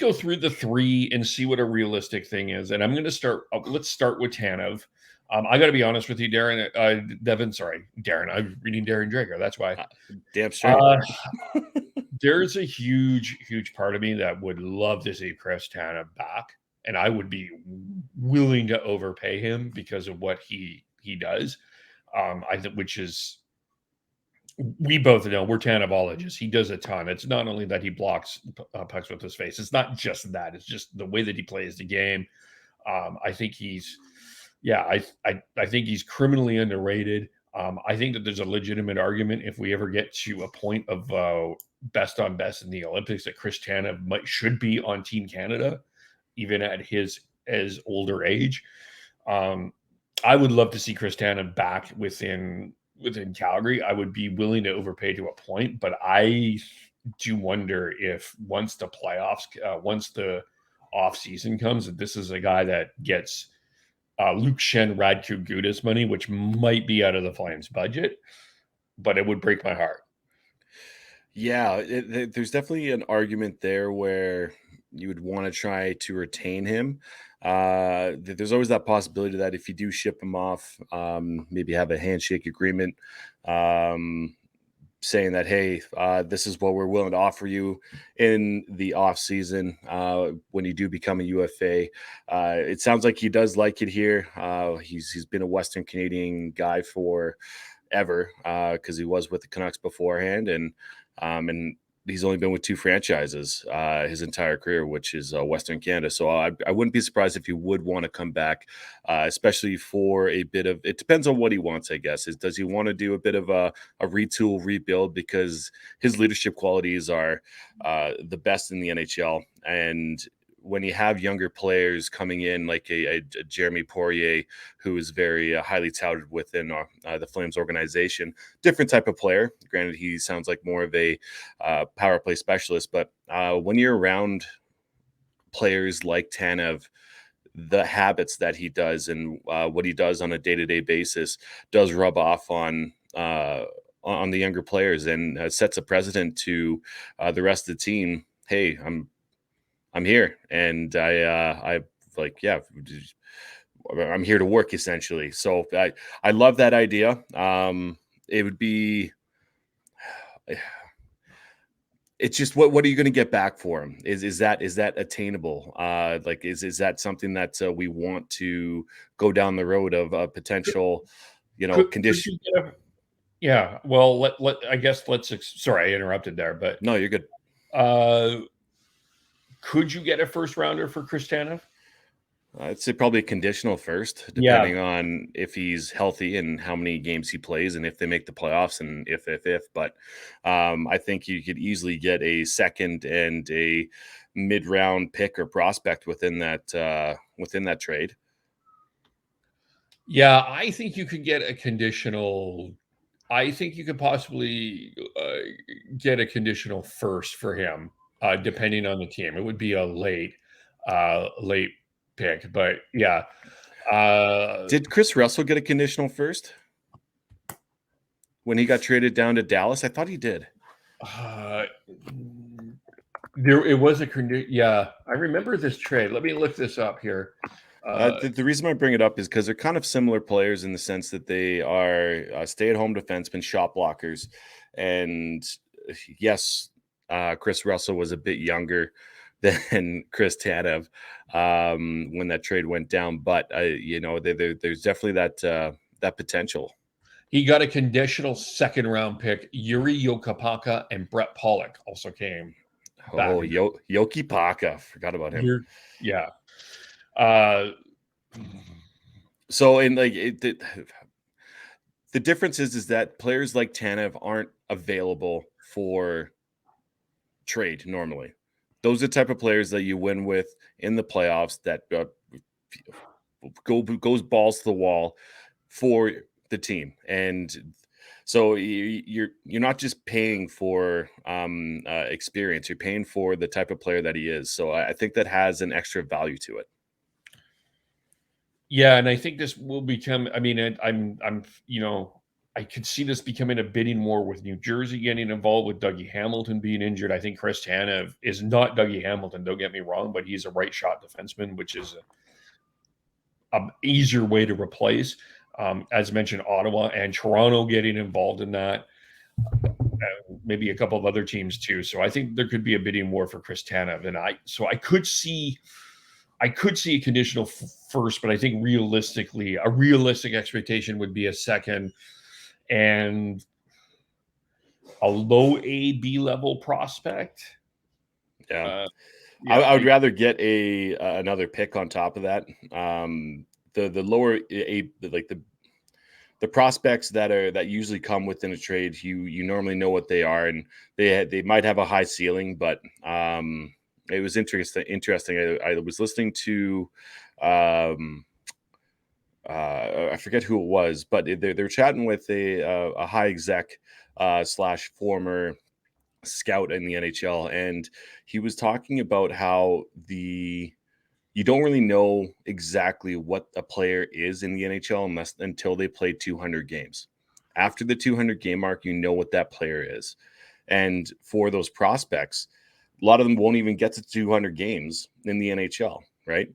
go through the three and see what a realistic thing is. And I'm going to start. Let's start with Tanev. I got to be honest with you, Devin. Sorry, Darren. I'm reading Darren Drager. That's why. Damn straight. There's a huge part of me that would love to see Chris Tanev back, and I would be willing to overpay him because of what he does. I think, which is, we both know we're Tanevologists. He does a ton. It's not only that he blocks pucks with his face. It's not just that. It's just the way that he plays the game. I think he's, I think he's criminally underrated. I think that there's a legitimate argument if we ever get to a point of best on best in the Olympics that Chris Tanev should be on Team Canada, even at his as older age. I would love to see Chris Tanev back within Calgary. I would be willing to overpay to a point, but I do wonder if once the playoffs, once the off season comes, that this is a guy that gets Luke Shen, Radko Gudas money, which might be out of the Flames budget, but it would break my heart. Yeah, there's definitely an argument there where you would want to try to retain him. There's always that possibility that if you do ship him off, maybe have a handshake agreement saying that, hey, this is what we're willing to offer you in the off season when you do become a UFA. It sounds like he does like it here. He's been a Western Canadian guy for ever because he was with the Canucks beforehand, and he's only been with two franchises his entire career, which is Western Canada. So I wouldn't be surprised if he would want to come back, especially for a bit of, it depends on what he wants, I guess. Does he want to do a bit of a retool, rebuild, because his leadership qualities are the best in the NHL. And when you have younger players coming in like a Jeremy Poirier, who is very highly touted within the Flames organization, different type of player. Granted, he sounds like more of a power play specialist, but when you're around players like Tanev, the habits that he does and what he does on a day-to-day basis does rub off on the younger players and sets a precedent to the rest of the team. Hey, I'm here, and I'm here to work, essentially. So I love that idea. It would be, it's just what are you going to get back for him? Is that attainable? Is that something that we want to go down the road of a potential, condition? Yeah. Well, I guess sorry, I interrupted there, but no, you're good. Could you get a first rounder for Chris Tanev? I'd say probably a conditional first, depending on if he's healthy and how many games he plays and if they make the playoffs and if. But I think you could easily get a second and a mid-round pick or prospect within that trade. Yeah, I think you could get a conditional. I think you could possibly get a conditional first for him, depending on the team. It would be a late pick, but yeah. Did Chris Russell get a conditional first when he got traded down to Dallas? I thought he did. It was a condition. Yeah, I remember this trade. Let me look this up here. The reason I bring it up is because they're kind of similar players in the sense that they are stay-at-home defensemen, shot blockers. And yes, Chris Russell was a bit younger than Chris Tanev when that trade went down. But, there's definitely that potential. He got a conditional second-round pick. Yuri Jokipaka and Brett Pollock also came. Jokipaka. Forgot about him. Yeah. So in the difference is that players like Tanev aren't available for trade normally. Those are the type of players that you win with in the playoffs that goes balls to the wall for the team. And so you're not just paying for experience, you're paying for the type of player that he is. So I think that has an extra value to it. Yeah, and I think this will become. I mean, I'm I could see this becoming a bidding war with New Jersey getting involved with Dougie Hamilton being injured. I think Chris Tanev is not Dougie Hamilton, don't get me wrong, but he's a right shot defenseman, which is a easier way to replace. As mentioned, Ottawa and Toronto getting involved in that. Maybe a couple of other teams too. So I think there could be a bidding war for Chris Tanev, and I could see a conditional first, but I think realistically, a realistic expectation would be a second and a low A B level prospect. Yeah. Yeah, I would rather get another pick on top of that. The lower like the prospects that usually come within a trade, you normally know what they are, and they might have a high ceiling, but it was interesting. I was listening to I forget who it was, but they're chatting with a high exec slash former scout in the NHL, and he was talking about how you don't really know exactly what a player is in the NHL until they play 200 games. After the 200 game mark, you know what that player is. And for those prospects, a lot of them won't even get to 200 games in the NHL, right?